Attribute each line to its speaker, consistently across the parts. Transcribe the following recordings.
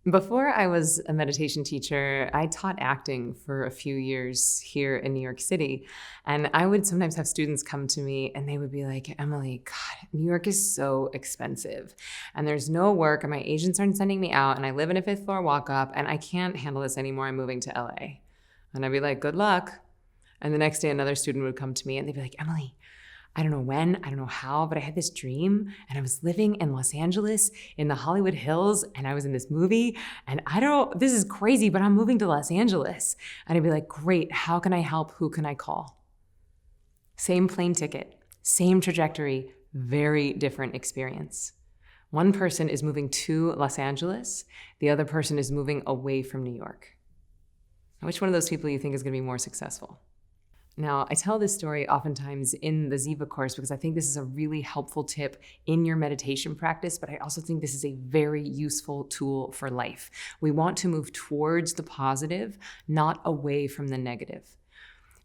Speaker 1: Before I was a meditation teacher, I taught acting for a few years here in New York City. And I would sometimes have students come to me and they would be like, Emily, God, New York is so expensive. And there's no work, and my agents aren't sending me out. And I live in a fifth floor walk up, and I can't handle this anymore. I'm moving to LA. And I'd be like, good luck. And the next day, another student would come to me and they'd be like, Emily, I don't know when, I don't know how, but I had this dream and I was living in Los Angeles in the Hollywood Hills and I was in this movie and this is crazy, but I'm moving to Los Angeles. And I'd be like, great, how can I help? Who can I call? Same plane ticket, same trajectory, very different experience. One person is moving to Los Angeles, the other person is moving away from New York. Which one of those people do you think is going to be more successful? Now, I tell this story oftentimes in the Ziva course because I think this is a really helpful tip in your meditation practice, but I also think this is a very useful tool for life. We want to move towards the positive, not away from the negative.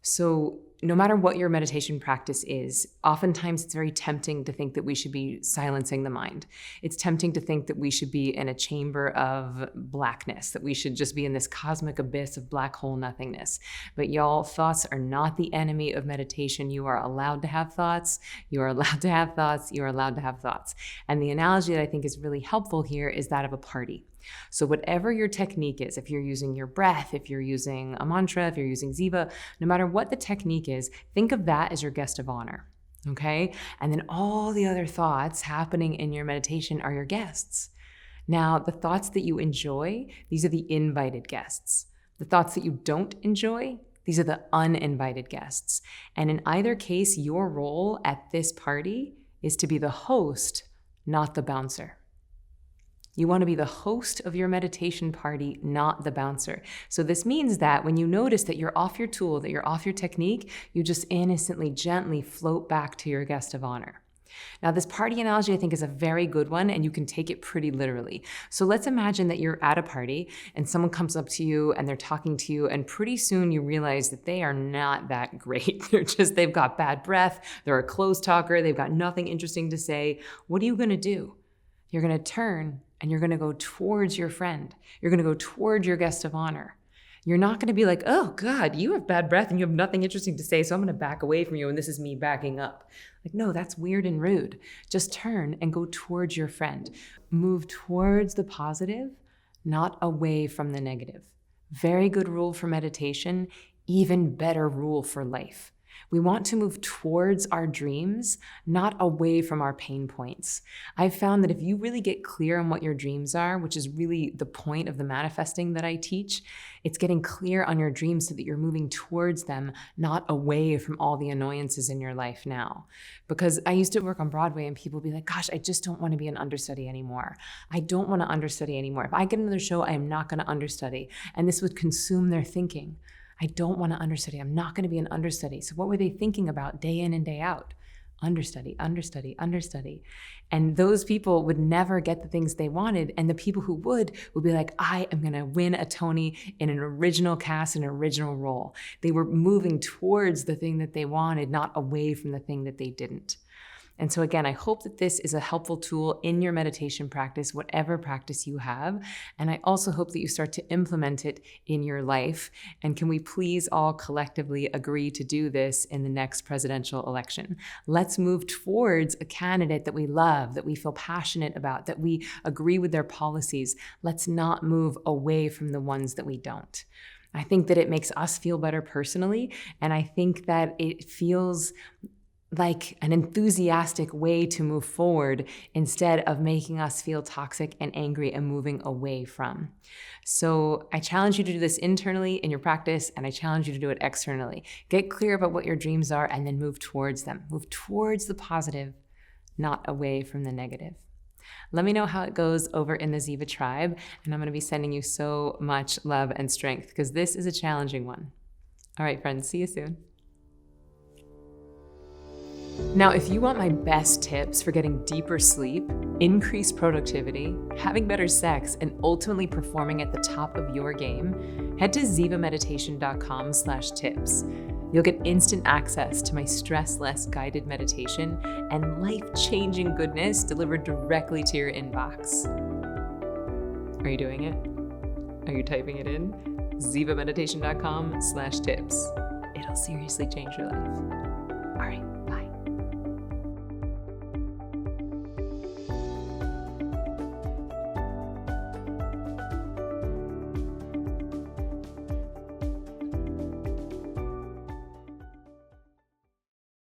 Speaker 1: So no matter what your meditation practice is, oftentimes it's very tempting to think that we should be silencing the mind. It's tempting to think that we should be in a chamber of blackness, that we should just be in this cosmic abyss of black hole nothingness. But y'all, thoughts are not the enemy of meditation. You are allowed to have thoughts. You are allowed to have thoughts. You are allowed to have thoughts. And the analogy that I think is really helpful here is that of a party. So whatever your technique is, if you're using your breath, if you're using a mantra, if you're using Ziva, no matter what the technique is, think of that as your guest of honor, okay? And then all the other thoughts happening in your meditation are your guests. Now, the thoughts that you enjoy, these are the invited guests. The thoughts that you don't enjoy, these are the uninvited guests. And in either case, your role at this party is to be the host, not the bouncer. You want to be the host of your meditation party, not the bouncer. So this means that when you notice that you're off your tool, that you're off your technique, you just innocently, gently float back to your guest of honor. Now, this party analogy, I think, is a very good one, and you can take it pretty literally. So let's imagine that you're at a party and someone comes up to you and they're talking to you, and pretty soon you realize that they are not that great. They've got bad breath, they're a close talker, they've got nothing interesting to say. What are you going to do? You're going to turn and you're going to go towards your friend. You're going to go toward your guest of honor. You're not going to be like, oh God, you have bad breath and you have nothing interesting to say, so I'm going to back away from you and this is me backing up. Like, no, that's weird and rude. Just turn and go towards your friend. Move towards the positive, not away from the negative. Very good rule for meditation, even better rule for life. We want to move towards our dreams, not away from our pain points. I've found that if you really get clear on what your dreams are, which is really the point of the manifesting that I teach, it's getting clear on your dreams so that you're moving towards them, not away from all the annoyances in your life now. Because I used to work on Broadway and people would be like, gosh, I just don't want to be an understudy anymore. I don't want to understudy anymore. If I get another show, I am not going to understudy. And this would consume their thinking. I don't want to understudy. I'm not going to be an understudy. So what were they thinking about day in and day out? Understudy, understudy, understudy. And those people would never get the things they wanted. And the people who would be like, I am going to win a Tony in an original cast, an original role. They were moving towards the thing that they wanted, not away from the thing that they didn't. And so again, I hope that this is a helpful tool in your meditation practice, whatever practice you have. And I also hope that you start to implement it in your life. And can we please all collectively agree to do this in the next presidential election? Let's move towards a candidate that we love, that we feel passionate about, that we agree with their policies. Let's not move away from the ones that we don't. I think that it makes us feel better personally. And I think that it feels like an enthusiastic way to move forward instead of making us feel toxic and angry and moving away from. So I challenge you to do this internally in your practice, and I challenge you to do it externally. Get clear about what your dreams are and then move towards them. Move towards the positive, not away from the negative. Let me know how it goes over in the Ziva tribe, and I'm going to be sending you so much love and strength because this is a challenging one. All right, friends, see you soon. Now, if you want my best tips for getting deeper sleep, increased productivity, having better sex, and ultimately performing at the top of your game, head to zivameditation.com/tips. You'll get instant access to my stress-less guided meditation and life-changing goodness delivered directly to your inbox. Are you doing it? Are you typing it in? zivameditation.com/tips. It'll seriously change your life. All right, bye.